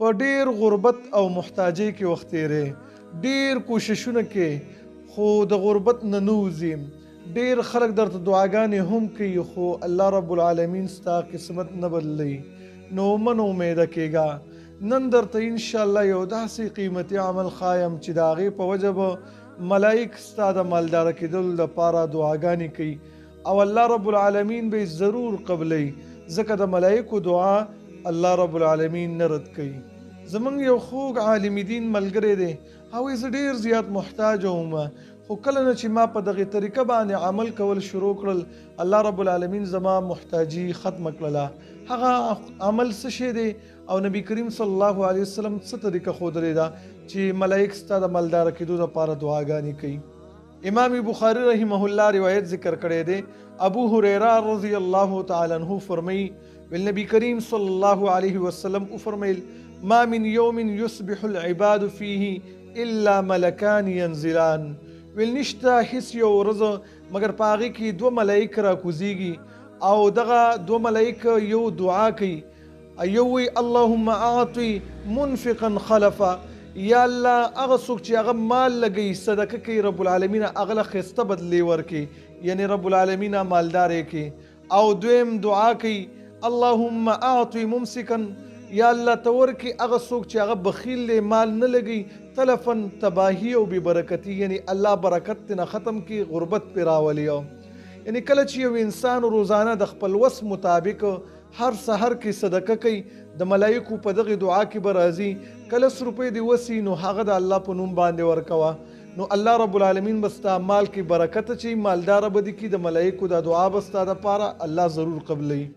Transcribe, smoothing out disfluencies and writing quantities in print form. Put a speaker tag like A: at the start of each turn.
A: په ډیر غربت او محتاجۍ کې وخت تیرې ډیر کوششونه کې خو د غربت نه نوځي ډیر خلک درته دعاګانې هم کوي خو الله رب العالمین ستا قسمت نه بدلی نو من امیده کېږه نن درته ان شاء الله یو داسې قیمتي عمل خایم چې د هغې په وجه به ملایک ستا د مالداره کېدلو لپاره دعاګانې کوي او الله رب العالمین به ضرور قبلی ځکه د ملایکو دعا الله رب العالمین نه رد کوي زمونږ یو خوږ عالم دین ملګری دی هغوی زه ډېر زیات محتاج وم خو کله نه چې ما په دغې طریقه باندې عمل کول شروع کړل الله رب العالمین زما محتاجي ختمه کړله هغه عمل څه شی دی او نبی کریم صلی الله علیه وسلم څه طریقه ښودلې ده چې ملایک ستا د مالداره کېدو لپاره دعاګانې کوي امام بخاری رحمه الله روایت ذکر کړی دی ابو هریره رضی الله تعالی عنہ فرمایي والنبي كريم صلى الله عليه وسلم فرميل ما من يوم يصبح العباد فيه إلا ملكان ينزلان والنشتا حس یو ورځ مگر پاغي کې دو ملائک را کوزيږي او دغه دو ملائک یو دعا کوي ایوي اللهم اعطي منفقا خلفا یا الله هغه څوک چې هغه مال لګي صدقه کوي رب العالمین هغه له خسته بدلی ورکي یعنی رب العالمین مالدار کې او دویم دعا کوي اللهم اعطي ممسكا یا الله تور کې هغه څوک چې هغه بخیل دی مال نه لګي تلفن تباهی او بې برکتی یعنی الله برکت نه ختم کی غربت پې راولي یعنی کله چې یو انسان روزانه د خپل وس مطابق هر سحر کې صدقه کوي د ملایکو په دغه دعا کې به راځي کله 100 روپۍ دی وسی نو هغه د الله په نوم باندې ورکوه نو الله رب العالمین بستا مال کې برکت چي مالدار بدی کې د ملایکو د دعا بستا د پاره الله ضرور قبلي